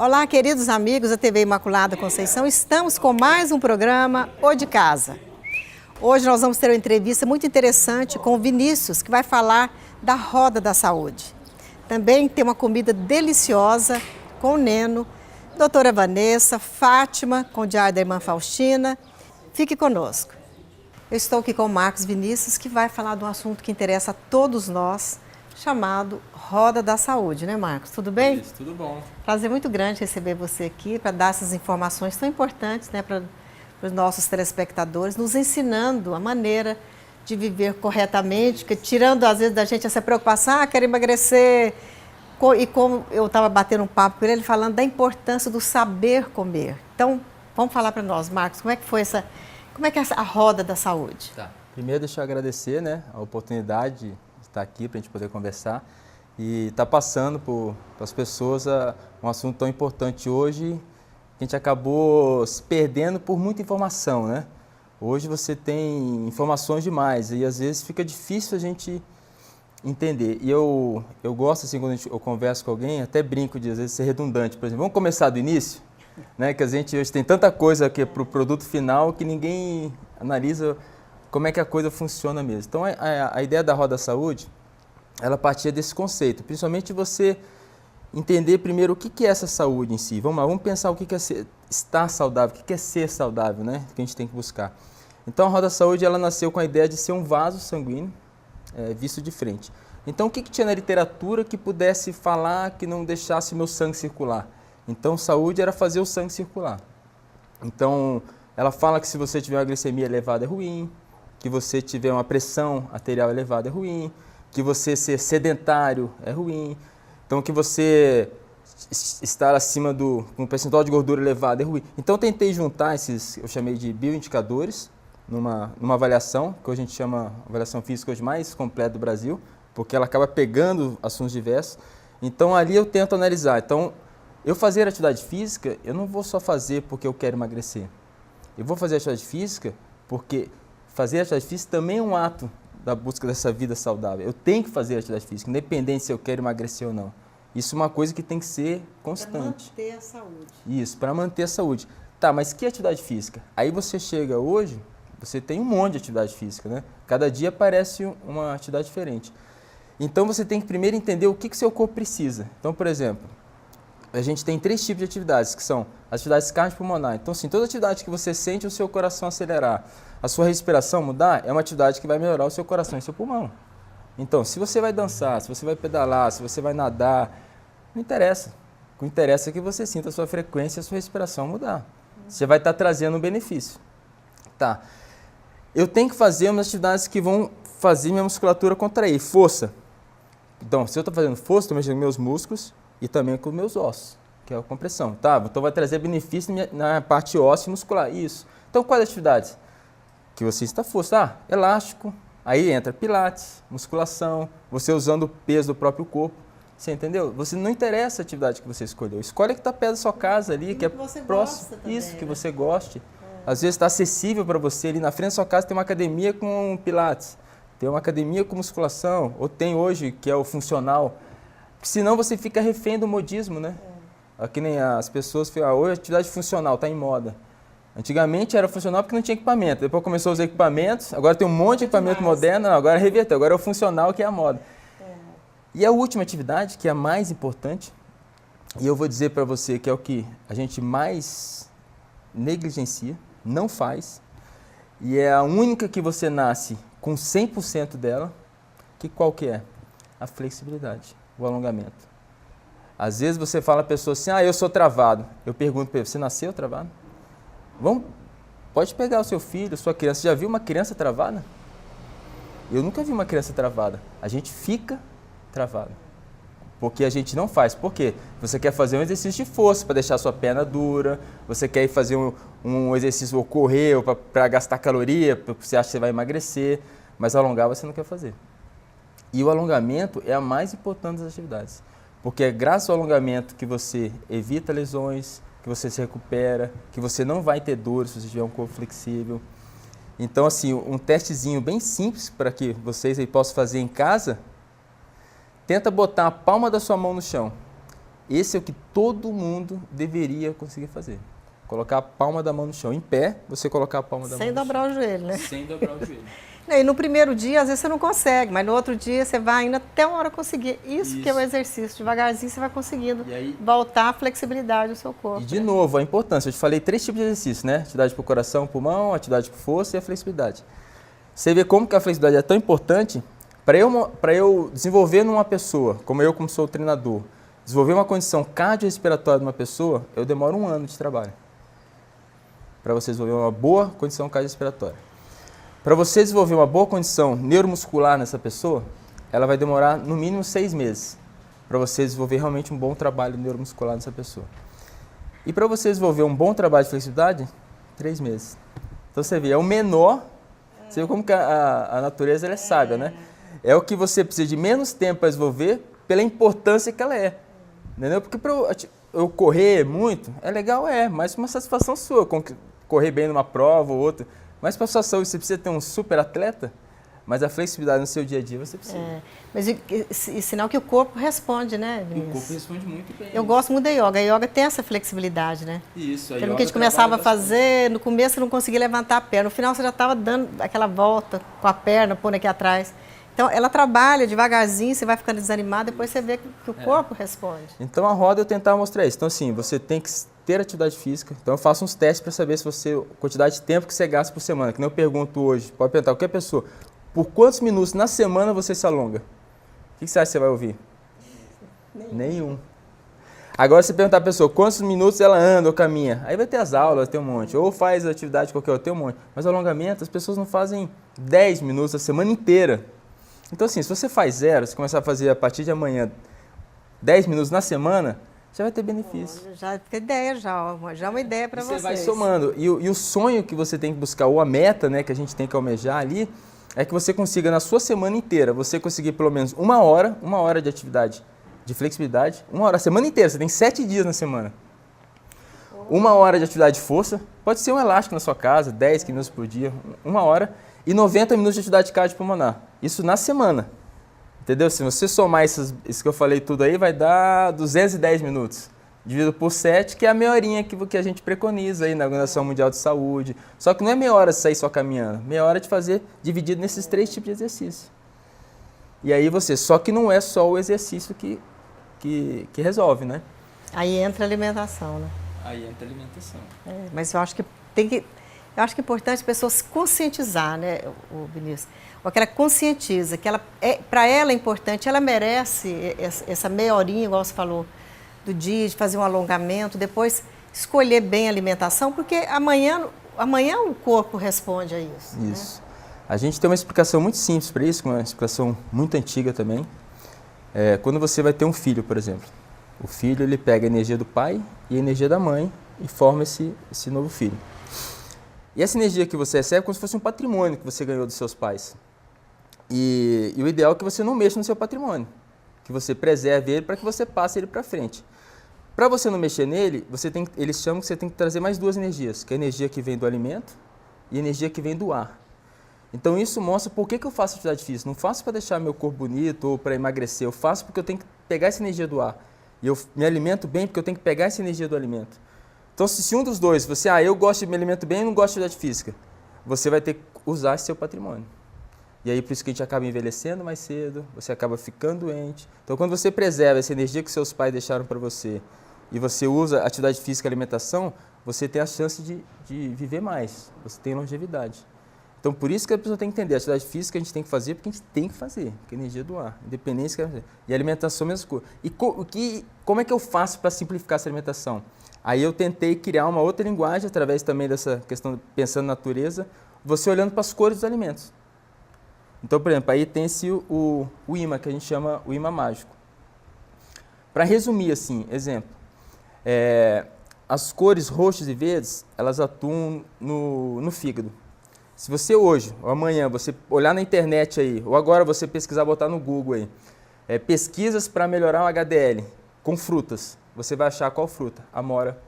Olá, queridos amigos da TV Imaculada Conceição. Estamos com mais um programa O de Casa. Hoje nós vamos ter uma entrevista muito interessante com o Vinícius, que vai falar da Roda da Saúde. Também tem uma comida deliciosa com o Neno, doutora Vanessa, Fátima, com o diário da irmã Faustina. Fique conosco. Eu estou aqui com o Marcos Vinícius, que vai falar de um assunto que interessa a todos nós, chamado Roda da Saúde, né, Marcos? Tudo bem? Isso, tudo bom. Prazer muito grande receber você aqui para dar essas informações tão importantes, né, para os nossos telespectadores, nos ensinando a maneira de viver corretamente, tirando às vezes da gente essa preocupação, quero emagrecer. E como eu estava batendo um papo com ele falando da importância do saber comer. Então, vamos falar para nós, Marcos, como é que foi como é que é a Roda da Saúde? Tá. Primeiro, deixa eu agradecer, né, a oportunidade de estar aqui para a gente poder conversar e estar passando para as pessoas um assunto tão importante hoje, que a gente acabou se perdendo por muita informação, né? Hoje você tem informações demais e às vezes fica difícil a gente entender. E eu gosto, assim, quando eu converso com alguém, até brinco de às vezes ser redundante. Por exemplo, vamos começar do início? Né? Que a gente hoje tem tanta coisa aqui para o produto final que ninguém analisa como é que a coisa funciona mesmo. Então, a ideia da Roda da Saúde, ela partia desse conceito, principalmente você entender primeiro o que é essa saúde em si. Vamos lá, vamos pensar o que é estar saudável, o que é ser saudável, né? Que a gente tem que buscar. Então, a Roda da Saúde, ela nasceu com a ideia de ser um vaso sanguíneo visto de frente. Então, o que tinha na literatura que pudesse falar que não deixasse o meu sangue circular? Então, saúde era fazer o sangue circular. Então, ela fala que se você tiver uma glicemia elevada é ruim, que você tiver uma pressão arterial elevada é ruim, que você ser sedentário é ruim, então que você estar acima com um percentual de gordura elevado é ruim. Então, tentei juntar esses, eu chamei de bioindicadores, numa avaliação, que hoje a gente chama avaliação física hoje mais completa do Brasil, porque ela acaba pegando assuntos diversos. Então, ali eu tento analisar. Então, eu fazer atividade física, eu não vou só fazer porque eu quero emagrecer. Eu vou fazer atividade física porque fazer atividade física também é um ato da busca dessa vida saudável. Eu tenho que fazer atividade física, independente se eu quero emagrecer ou não. Isso é uma coisa que tem que ser constante. Para manter a saúde. Isso, para manter a saúde. Tá, mas que atividade física? Aí você chega hoje, você tem um monte de atividade física, né? Cada dia aparece uma atividade diferente. Então você tem que primeiro entender o que seu corpo precisa. Então, por exemplo, a gente tem 3 tipos de atividades, que são atividades cardiopulmonares. Então, assim, toda atividade que você sente o seu coração acelerar, a sua respiração mudar, é uma atividade que vai melhorar o seu coração e seu pulmão. Então, se você vai dançar, se você vai pedalar, se você vai nadar, não interessa. O que interessa é que você sinta a sua frequência e a sua respiração mudar. Você vai estar trazendo um benefício. Tá. Eu tenho que fazer umas atividades que vão fazer minha musculatura contrair. Força. Então, se eu estou fazendo força, estou mexendo com meus músculos e também com meus ossos, que é a compressão. Tá? Então, vai trazer benefício na parte óssea e muscular. Isso. Então, quais atividades? Que você está força. Elástico. Aí entra pilates, musculação, você usando o peso do próprio corpo. Você entendeu? Você não interessa a atividade que você escolheu. Escolhe a que está perto da sua casa ali, que é próximo. Isso, que você goste. Às vezes está acessível para você, ali na frente da sua casa tem uma academia com pilates, tem uma academia com musculação, ou tem hoje, que é o funcional. Senão você fica refém do modismo, né? Que nem as pessoas falam, hoje a atividade funcional está em moda. Antigamente era funcional porque não tinha equipamento, depois começou a usar equipamentos, agora tem um monte de equipamento moderno, agora reverteu, agora é o funcional que é a moda. E a última atividade, que é a mais importante, e eu vou dizer para você que é o que a gente mais negligencia, não faz, e é a única que você nasce com 100% dela, que qual que é? A flexibilidade, o alongamento. Às vezes você fala a pessoa assim, eu sou travado. Eu pergunto para ele, você nasceu travado? Pode pegar o seu filho, sua criança. Você já viu uma criança travada? Eu nunca vi uma criança travada. A gente fica travado. Porque a gente não faz. Por quê? Você quer fazer um exercício de força para deixar a sua perna dura, você quer ir fazer um exercício ou correr para gastar caloria, porque você acha que você vai emagrecer, mas alongar você não quer fazer. E o alongamento é a mais importante das atividades. Porque é graças ao alongamento que você evita lesões, que você se recupera, que você não vai ter dor se você tiver um corpo flexível. Então, assim, um testezinho bem simples para que vocês aí possam fazer em casa, tenta botar a palma da sua mão no chão Esse é o que todo mundo deveria conseguir fazer. Colocar a palma da mão no chão. Em pé, você colocar a palma da mão no chão. Sem dobrar o joelho, né? Sem dobrar o joelho. E no primeiro dia, às vezes você não consegue, mas no outro dia você vai indo até uma hora conseguir. Isso que é o exercício. Devagarzinho você vai conseguindo voltar a flexibilidade do seu corpo. E de novo, a importância. Eu te falei 3 tipos de exercício, né? Atividade para o coração, pulmão, atividade para força e a flexibilidade. Você vê como que a flexibilidade é tão importante para eu desenvolver numa pessoa, como sou o treinador, desenvolver uma condição cardiorrespiratória numa pessoa, eu demoro 1 ano de trabalho. Para você desenvolver uma boa condição cardiorrespiratória. Para você desenvolver uma boa condição neuromuscular nessa pessoa, ela vai demorar no mínimo 6 meses para você desenvolver realmente um bom trabalho neuromuscular nessa pessoa. E para você desenvolver um bom trabalho de flexibilidade, 3 meses. Então você vê, é o menor, você vê como que a natureza ela é sábia, né? É o que você precisa de menos tempo para desenvolver pela importância que ela é. Entendeu? Porque para eu correr muito, é legal, mas uma satisfação sua, correr bem numa prova ou outra. Mas para a sua saúde, você precisa ter um super atleta, mas a flexibilidade no seu dia a dia você precisa. Mas sinal que o corpo responde, né, Vinícius? O corpo responde muito bem. Eu gosto muito da yoga. A yoga tem essa flexibilidade, né? Isso, Pelo que a gente começava a fazer, no começo você não conseguia levantar a perna, no final você já estava dando aquela volta com a perna, pondo aqui atrás. Então, ela trabalha devagarzinho, você vai ficando desanimado, depois você vê que o corpo responde. Então, a roda eu tentava mostrar isso. Então, assim, você tem que ter atividade física. Então, eu faço uns testes para saber se você, a quantidade de tempo que você gasta por semana. Que nem eu pergunto hoje, pode perguntar qualquer pessoa, por quantos minutos na semana você se alonga? O que você acha que você vai ouvir? Nenhum. Agora, se perguntar a pessoa quantos minutos ela anda ou caminha, aí vai ter as aulas, tem um monte. Ou faz atividade qualquer outra, tem um monte. Mas alongamento, as pessoas não fazem 10 minutos a semana inteira. Então, assim, se você faz 0, se começar a fazer a partir de amanhã 10 minutos na semana, já vai ter benefício. Já tem ideia, já é uma ideia para vocês. Você vai somando. E o sonho que você tem que buscar, ou a meta, né, que a gente tem que almejar ali, é que você consiga, na sua semana inteira, você conseguir pelo menos 1 hora de atividade de flexibilidade, 1 hora, a semana inteira, você tem 7 dias na semana. 1 hora de atividade de força, pode ser um elástico na sua casa, 10 minutos por dia, 1 hora, e 90 minutos de atividade cardiopulmonar. Isso na semana. Entendeu? Se você somar isso que eu falei tudo aí, vai dar 210 minutos. Dividido por 7, que é a meia horinha que a gente preconiza aí na Organização Mundial de Saúde. Só que não é meia hora de sair só caminhando. Meia hora de fazer dividido nesses 3 tipos de exercício. E aí só que não é só o exercício que resolve, né? Aí entra a alimentação, né? Aí entra a alimentação. Mas eu acho que é importante as pessoas se conscientizar, né, o Vinícius? Ou que ela conscientiza, que para ela é importante, ela merece essa meia horinha, igual você falou, do dia, de fazer um alongamento, depois escolher bem a alimentação, porque amanhã o corpo responde a isso. Isso. Né? A gente tem uma explicação muito simples para isso, uma explicação muito antiga também. Quando você vai ter um filho, por exemplo, o filho ele pega a energia do pai e a energia da mãe e forma esse novo filho. E essa energia que você recebe é como se fosse um patrimônio que você ganhou dos seus pais. E o ideal é que você não mexa no seu patrimônio, que você preserve ele para que você passe ele para frente. Para você não mexer nele, eles chamam que você tem que trazer mais 2 energias, que é a energia que vem do alimento e a energia que vem do ar. Então isso mostra por que eu faço atividade física. Não faço para deixar meu corpo bonito ou para emagrecer, eu faço porque eu tenho que pegar essa energia do ar. E eu me alimento bem porque eu tenho que pegar essa energia do alimento. Então, se um dos dois, eu gosto de me alimento bem e não gosto de atividade física, você vai ter que usar esse seu patrimônio. E aí, por isso que a gente acaba envelhecendo mais cedo, você acaba ficando doente. Então, quando você preserva essa energia que seus pais deixaram para você e você usa atividade física e alimentação, você tem a chance de viver mais, você tem longevidade. Então, por isso que a pessoa tem que entender, a atividade física a gente tem que fazer porque a gente tem que fazer, porque é energia do ar, independência. E a alimentação, mesma coisa. E como é que eu faço para simplificar essa alimentação? Aí eu tentei criar uma outra linguagem, através também dessa questão, pensando na natureza, você olhando para as cores dos alimentos. Então, por exemplo, aí tem o imã, que a gente chama o imã mágico. Para resumir, assim, exemplo, as cores roxas e verdes, elas atuam no fígado. Se você hoje, ou amanhã, você olhar na internet aí, ou agora você pesquisar, botar no Google aí, pesquisas para melhorar o HDL com frutas, você vai achar qual fruta? Amora.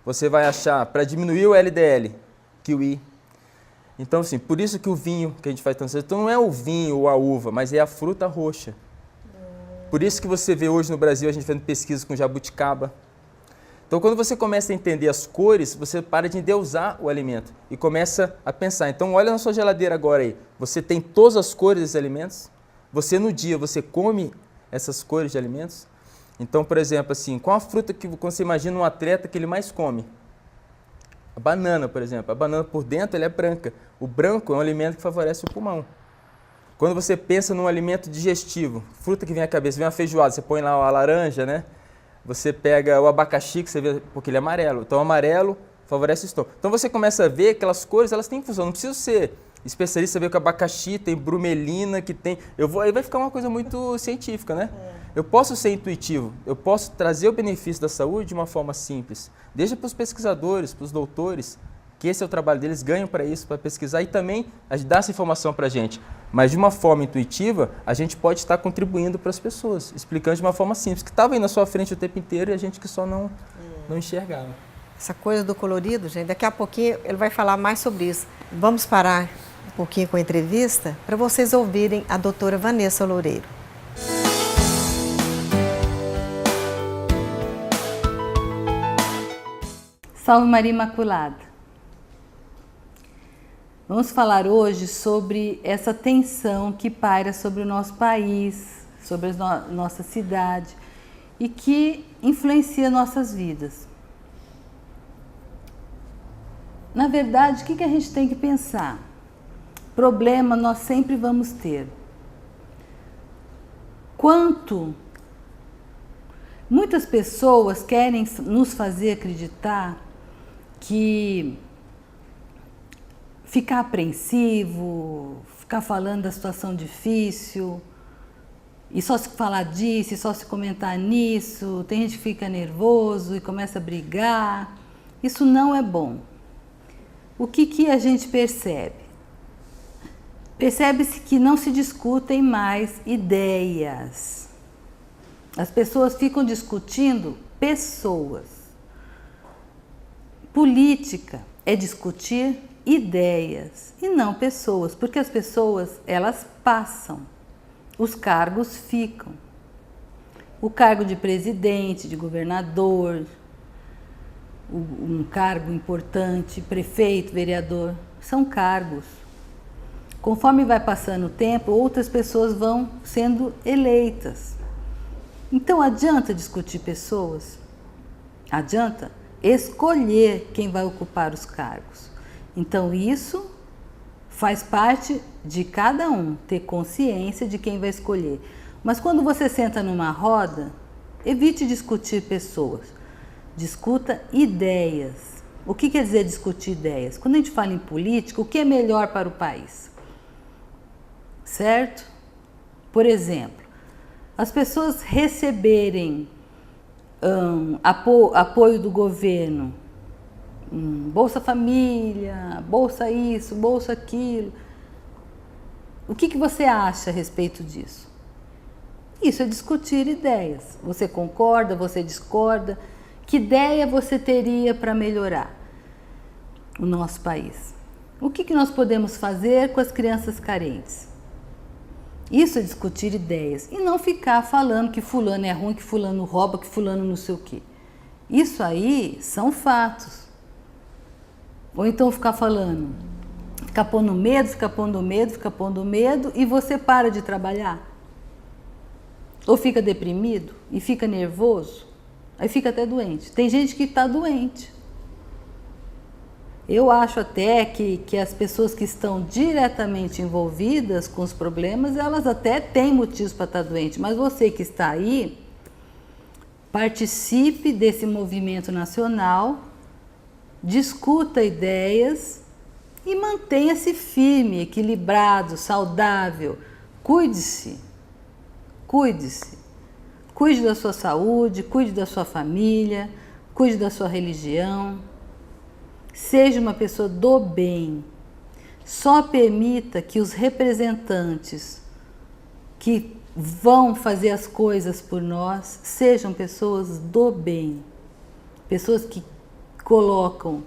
Você vai achar para diminuir o LDL, kiwi. Então, assim, por isso que o vinho que a gente faz tanto, então não é o vinho ou a uva, mas é a fruta roxa. Por isso que você vê hoje no Brasil a gente fazendo pesquisa com jabuticaba. Então, quando você começa a entender as cores, você para de endeusar o alimento e começa a pensar. Então, olha na sua geladeira agora aí. Você tem todas as cores desses alimentos? Você, no dia, você come essas cores de alimentos? Então, por exemplo, assim, qual a fruta que você imagina um atleta que ele mais come? A banana, por exemplo. A banana por dentro ela é branca. O branco é um alimento que favorece o pulmão. Quando você pensa num alimento digestivo, fruta que vem à cabeça, vem uma feijoada, você põe lá a laranja, né? Você pega o abacaxi, que você vê, porque ele é amarelo. Então, o amarelo favorece o estômago. Então, você começa a ver que aquelas cores, elas têm função. Não precisa ser especialista, saber que o abacaxi tem brumelina, que tem... Aí vai ficar uma coisa muito científica, né? Eu posso ser intuitivo, eu posso trazer o benefício da saúde de uma forma simples. Deixa para os pesquisadores, para os doutores, que esse é o trabalho deles, ganham para isso, para pesquisar e também dar essa informação para a gente. Mas de uma forma intuitiva, a gente pode estar contribuindo para as pessoas, explicando de uma forma simples, que estava aí na sua frente o tempo inteiro e a gente que só não enxergava. Essa coisa do colorido, gente, daqui a pouquinho ele vai falar mais sobre isso. Vamos parar um pouquinho com a entrevista para vocês ouvirem a doutora Vanessa Loureiro. Salve Maria Imaculada! Vamos falar hoje sobre essa tensão que paira sobre o nosso país, sobre a nossa cidade e que influencia nossas vidas. Na verdade, o que a gente tem que pensar? Problema nós sempre vamos ter. Muitas pessoas querem nos fazer acreditar que ficar apreensivo, ficar falando da situação difícil, e só se falar disso, e só se comentar nisso, tem gente que fica nervoso e começa a brigar, isso não é bom. O que a gente percebe? Percebe-se que não se discutem mais ideias. As pessoas ficam discutindo pessoas. Política é discutir ideias e não pessoas, porque as pessoas, elas passam, os cargos ficam. O cargo de presidente, de governador, um cargo importante, prefeito, vereador, são cargos. Conforme vai passando o tempo, outras pessoas vão sendo eleitas. Então adianta discutir pessoas? Adianta escolher quem vai ocupar os cargos. Então isso faz parte de cada um, ter consciência de quem vai escolher. Mas quando você senta numa roda, evite discutir pessoas. Discuta ideias. O que quer dizer discutir ideias? Quando a gente fala em política, o que é melhor para o país? Certo? Por exemplo, as pessoas receberem apoio do governo, Bolsa Família, Bolsa isso, Bolsa aquilo. O que você acha a respeito disso? Isso é discutir ideias. Você concorda, você discorda? Que ideia você teria para melhorar o nosso país? O que nós podemos fazer com as crianças carentes? Isso é discutir ideias e não ficar falando que fulano é ruim, que fulano rouba, que fulano não sei o quê. Isso aí são fatos. Ou então ficar falando, ficar pondo medo, ficar pondo medo, ficar pondo medo e você para de trabalhar. Ou fica deprimido e fica nervoso, aí fica até doente. Tem gente que está doente. Eu acho até que as pessoas que estão diretamente envolvidas com os problemas, elas até têm motivos para estar doente, mas você que está aí, participe desse movimento nacional, discuta ideias e mantenha-se firme, equilibrado, saudável. Cuide-se, cuide-se. Cuide da sua saúde, cuide da sua família, cuide da sua religião. Seja uma pessoa do bem. Só permita que os representantes que vão fazer as coisas por nós sejam pessoas do bem. Pessoas que colocam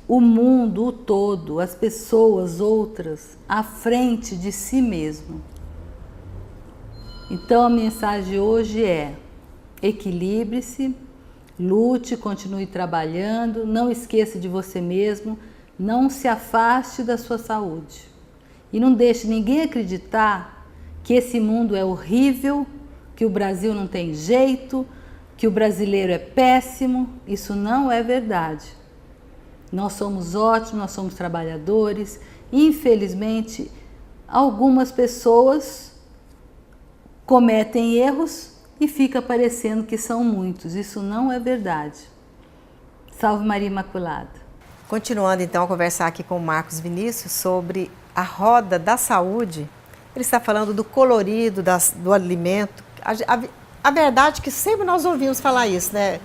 o mundo, o todo, as pessoas outras à frente de si mesmo. Então a mensagem de hoje é: equilibre-se, lute, continue trabalhando, não esqueça de você mesmo, não se afaste da sua saúde. E não deixe ninguém acreditar que esse mundo é horrível, que o Brasil não tem jeito, que o brasileiro é péssimo. Isso não é verdade. Nós somos ótimos, nós somos trabalhadores. Infelizmente, algumas pessoas cometem erros e fica parecendo que são muitos. Isso não é verdade. Salve Maria Imaculada. Continuando então a conversar aqui com o Marcos Vinícius sobre a roda da saúde, ele está falando do colorido do alimento. A verdade é que sempre nós ouvimos falar isso, né,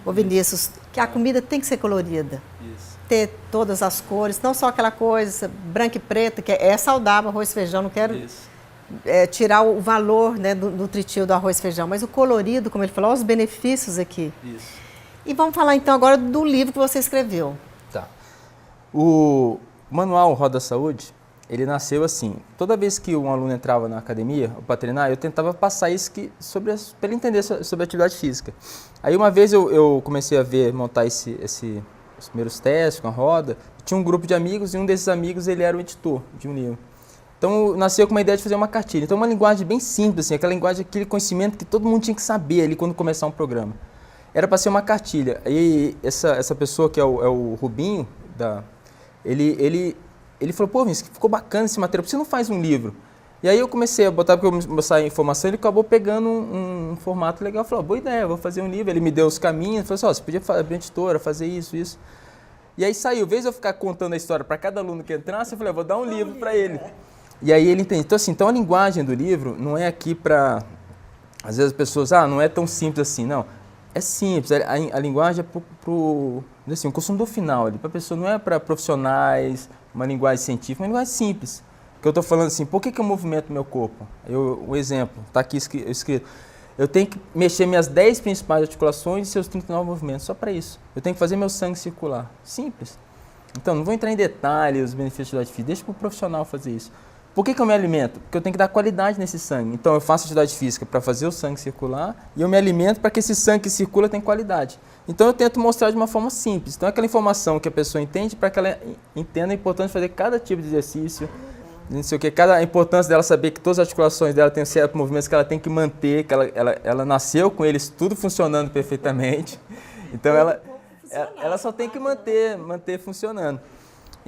ô Vinícius, que a comida tem que ser colorida. Isso. Ter todas as cores, não só aquela coisa branca e preta, que é saudável, arroz e feijão, não quero tirar o valor, né, do nutritivo do arroz e feijão, mas o colorido, como ele falou, os benefícios aqui. Isso. E vamos falar então agora do livro que você escreveu. Tá. O manual Roda da Saúde, ele nasceu assim. Toda vez que um aluno entrava na academia, para treinar, eu tentava passar isso para ele entender sobre atividade física. Aí uma vez eu comecei a montar os primeiros testes com a roda. Tinha um grupo de amigos e um desses amigos ele era o editor de um livro. Então nasceu com uma ideia de fazer uma cartilha. Então uma linguagem bem simples, assim, aquela linguagem, aquele conhecimento que todo mundo tinha que saber ali quando começar um programa. Era para ser uma cartilha. E essa pessoa que é o Rubinho, ele falou, pô, Vinícius, ficou bacana esse material, por que você não faz um livro? E aí eu comecei a botar, porque eu mostrar informação, ele acabou pegando um formato legal, falou, boa ideia, vou fazer um livro. Ele me deu os caminhos, falou assim, você podia abrir uma editora, fazer isso. E aí saiu, ao invés de eu ficar contando a história para cada aluno que entrasse, eu falei, vou dar um livro para ele. E aí ele entende. Então, assim, a linguagem do livro não é aqui para... Às vezes as pessoas, não é tão simples assim, não. É simples, a linguagem é para o consumidor final, para a pessoa, não é para profissionais, uma linguagem científica, uma linguagem simples. Que eu estou falando assim, por que eu movimento meu corpo? O exemplo, está aqui escrito. Eu tenho que mexer minhas 10 principais articulações e seus 39 movimentos, só para isso. Eu tenho que fazer meu sangue circular. Simples. Então, não vou entrar em detalhes, os benefícios da atividade física, deixa para o profissional fazer isso. Por que eu me alimento? Porque eu tenho que dar qualidade nesse sangue. Então, eu faço atividade física para fazer o sangue circular e eu me alimento para que esse sangue que circula tenha qualidade. Então, eu tento mostrar de uma forma simples. Então, é aquela informação que a pessoa entende para que ela entenda a importância de fazer cada tipo de exercício, não sei o que, a importância dela saber que todas as articulações dela têm certos movimentos que ela tem que manter, que ela nasceu com eles tudo funcionando perfeitamente. Então, ela só tem que manter funcionando.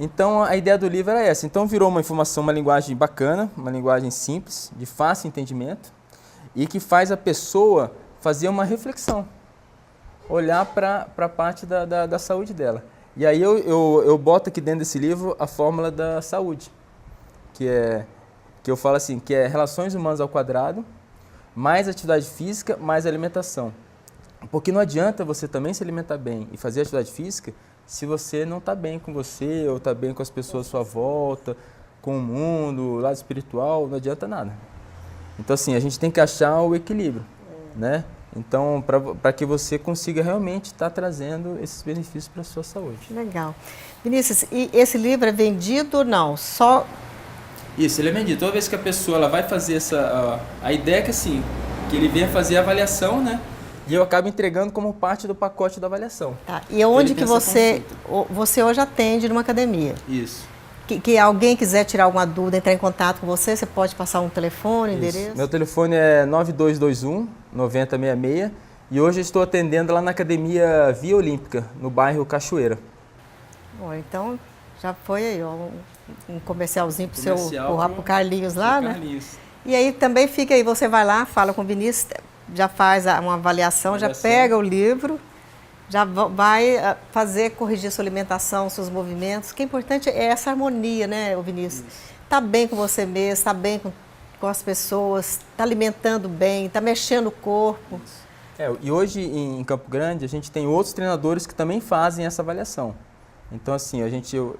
Então, a ideia do livro era essa. Então, virou uma informação, uma linguagem bacana, uma linguagem simples, de fácil entendimento, e que faz a pessoa fazer uma reflexão, olhar para a parte da saúde dela. E aí eu boto aqui dentro desse livro a fórmula da saúde, que eu falo assim, que é relações humanas ao quadrado, mais atividade física, mais alimentação. Porque não adianta você também se alimentar bem e fazer atividade física se você não está bem com você, ou está bem com as pessoas à sua volta, com o mundo, o lado espiritual, não adianta nada. Então, assim, a gente tem que achar o equilíbrio, né? Então, para que você consiga realmente estar trazendo esses benefícios para a sua saúde. Legal. Vinícius, e esse livro é vendido ou não? Só... Isso, ele é vendido. Toda vez que a pessoa ela vai fazer a ideia é que, assim, que ele venha fazer a avaliação, né? E eu acabo entregando como parte do pacote da avaliação. Tá. E onde que você hoje atende numa academia? Isso. Que alguém quiser tirar alguma dúvida, entrar em contato com você, você pode passar um telefone, endereço? Meu telefone é 9221-9066 e hoje eu estou atendendo lá na Academia Via Olímpica, no bairro Cachoeira. Bom, então já foi aí, ó, um comercialzinho pro Carlinhos lá, né? Carlinhos. E aí também fica aí, você vai lá, fala com o Vinícius, já faz uma avaliação, já pega o livro, já vai corrigir sua alimentação, seus movimentos. O que é importante é essa harmonia, né, Vinícius? Tá bem com você mesmo, tá bem com as pessoas, tá alimentando bem, tá mexendo o corpo. E hoje em Campo Grande a gente tem outros treinadores que também fazem essa avaliação. Então assim, eu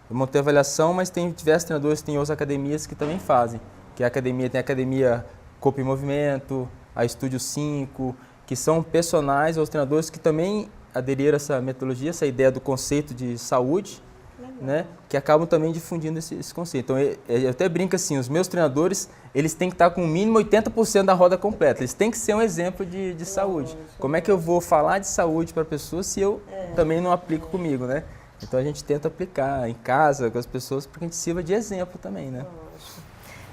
montei a avaliação, mas tem diversos treinadores, tem outras academias que também fazem. Que tem a academia Corpo em Movimento, a Estúdio 5, que são personagens ou treinadores que também aderiram a essa metodologia, essa ideia do conceito de saúde, né, que acabam também difundindo esse conceito. Então, eu até brinco assim, os meus treinadores, eles têm que estar com o mínimo 80% da roda completa, eles têm que ser um exemplo de saúde. Como é que eu vou falar de saúde para a pessoa se eu também não aplico comigo, né? Então, a gente tenta aplicar em casa, com as pessoas, para que a gente sirva de exemplo também, né?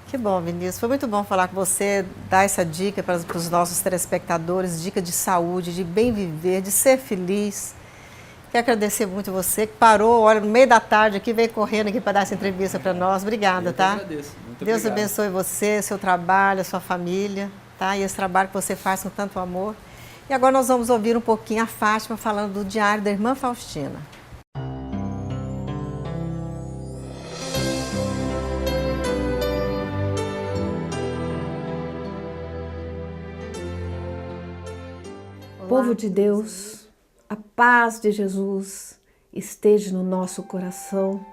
Que bom, Vinícius. Foi muito bom falar com você, dar essa dica para os nossos telespectadores, dica de saúde, de bem viver, de ser feliz. Quero agradecer muito você que parou, olha, no meio da tarde aqui, veio correndo aqui para dar essa entrevista para nós. Obrigada, tá? Eu que agradeço. Muito Deus obrigado. abençoe você, seu trabalho, a sua família, tá? E esse trabalho que você faz com tanto amor. E agora nós vamos ouvir um pouquinho a Fátima falando do diário da irmã Faustina. Povo de Deus, a paz de Jesus esteja no nosso coração.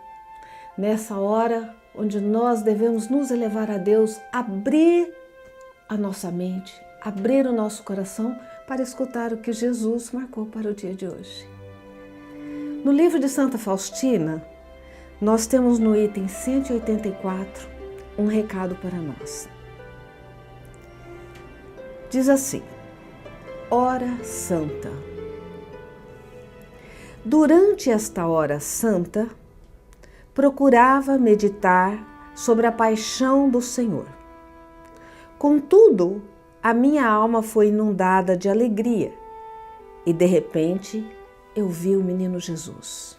Nessa hora onde nós devemos nos elevar a Deus, abrir a nossa mente, abrir o nosso coração para escutar o que Jesus marcou para o dia de hoje. No livro de Santa Faustina, nós temos no item 184 um recado para nós. Diz assim: Hora Santa. Durante esta hora santa, procurava meditar sobre a paixão do Senhor. Contudo, a minha alma foi inundada de alegria e, de repente, eu vi o menino Jesus.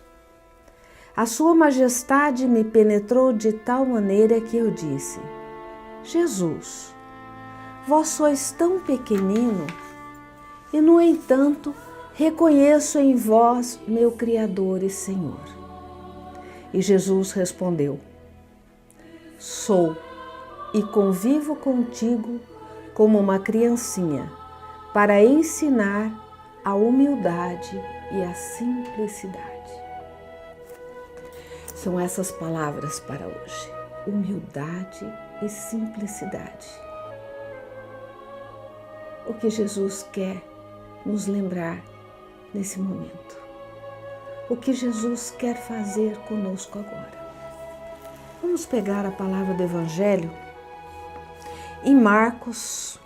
A sua majestade me penetrou de tal maneira que eu disse: Jesus, vós sois tão pequenino, e, no entanto, reconheço em vós meu Criador e Senhor. E Jesus respondeu: Sou, e convivo contigo como uma criancinha, para ensinar a humildade e a simplicidade. São essas palavras para hoje: humildade e simplicidade. O que Jesus quer nos lembrar nesse momento. O que Jesus quer fazer conosco agora. Vamos pegar a palavra do Evangelho em Marcos,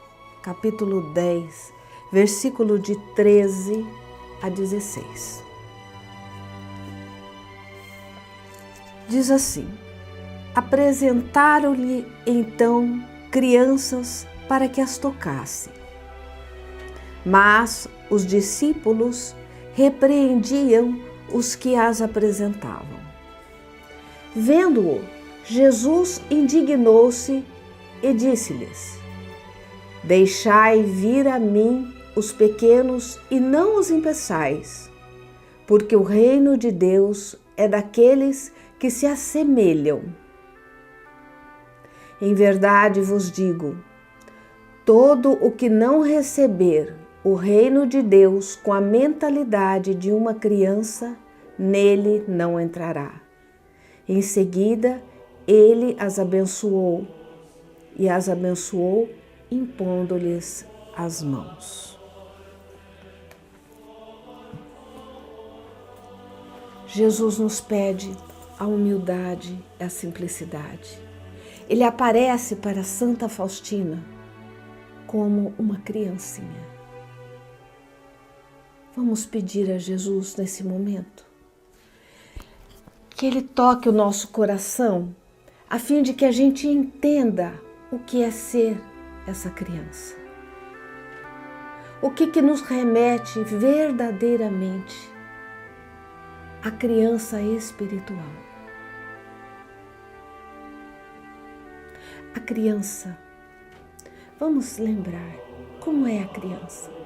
capítulo 10, versículo de 13 a 16. Diz assim: Apresentaram-lhe então crianças para que as tocasse. Mas os discípulos repreendiam os que as apresentavam. Vendo-o, Jesus indignou-se e disse-lhes: Deixai vir a mim os pequenos e não os impeçais, porque o reino de Deus é daqueles que se assemelham. Em verdade vos digo, todo o que não receber o reino de Deus com a mentalidade de uma criança, nele não entrará. Em seguida, ele as abençoou e as abençoou impondo-lhes as mãos. Jesus nos pede a humildade e a simplicidade. Ele aparece para Santa Faustina como uma criancinha. Vamos pedir a Jesus nesse momento que Ele toque o nosso coração, a fim de que a gente entenda o que é ser essa criança. O que nos remete verdadeiramente à criança espiritual. A criança, vamos lembrar como é a criança.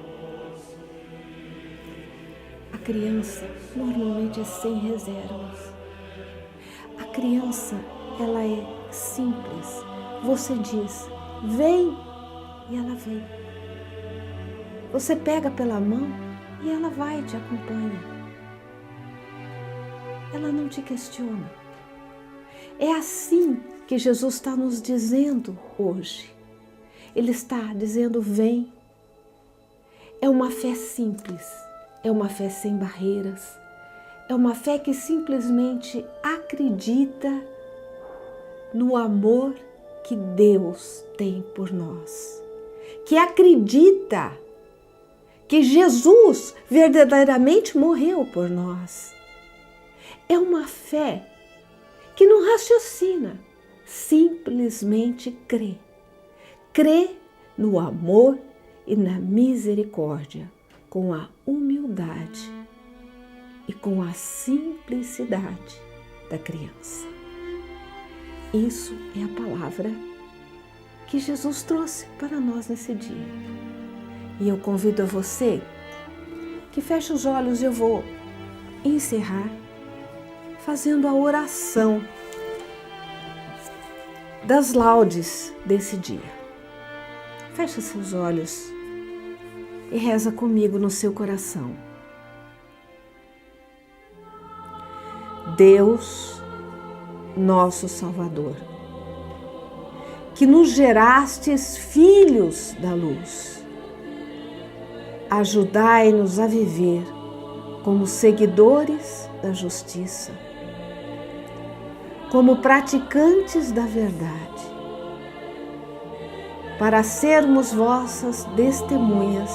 A criança normalmente é sem reservas. A criança, ela é simples. Você diz, vem, e ela vem. Você pega pela mão e ela vai e te acompanha. Ela não te questiona. É assim que Jesus está nos dizendo hoje. Ele está dizendo, vem. É uma fé simples. É uma fé sem barreiras, é uma fé que simplesmente acredita no amor que Deus tem por nós, que acredita que Jesus verdadeiramente morreu por nós. É uma fé que não raciocina, simplesmente crê. Crê no amor e na misericórdia, com a humildade e com a simplicidade da criança. Isso é a palavra que Jesus trouxe para nós nesse dia. E eu convido a você que feche os olhos e eu vou encerrar fazendo a oração das laudes desse dia. Feche seus olhos e reza comigo no seu coração. Deus, nosso Salvador, que nos gerastes filhos da luz, ajudai-nos a viver como seguidores da justiça, como praticantes da verdade, para sermos vossas testemunhas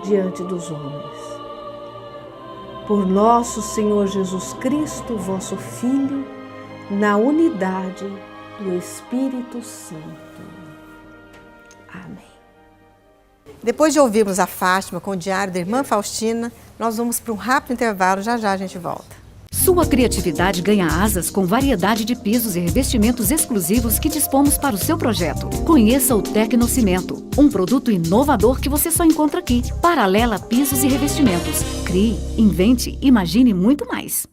diante dos homens. Por nosso Senhor Jesus Cristo, vosso Filho, na unidade do Espírito Santo. Amém. Depois de ouvirmos a Fátima com o diário da irmã Faustina, nós vamos para um rápido intervalo, já já a gente volta. Sua criatividade ganha asas com variedade de pisos e revestimentos exclusivos que dispomos para o seu projeto. Conheça o Tecnocimento, um produto inovador que você só encontra aqui. Paralela Pisos e Revestimentos. Crie, invente, imagine muito mais.